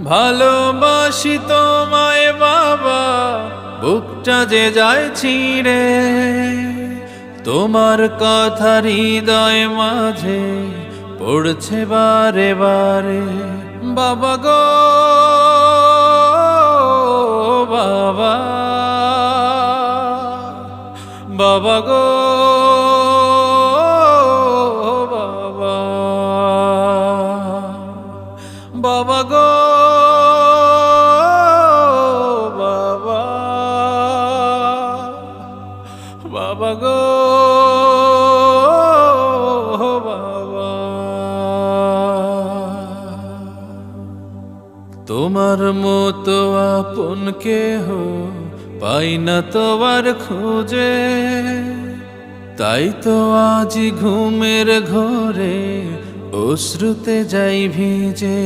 ভালোবাসি তোমায় বাবা, বুকটা যে যায় ছিঁড়ে, তোমার কথা হৃদয় মাঝে পড়ছে বারে বারে। বাবা গো বাবা, বাবা গো বাবা, বাবা গো বাবা, বাবা গো বাবা। তোমার মতো আপন কেহ পাই না তোমার খোঁজে, তাই তো আজ ঘুমের ঘরে অশ্রুতে যাই ভিজে।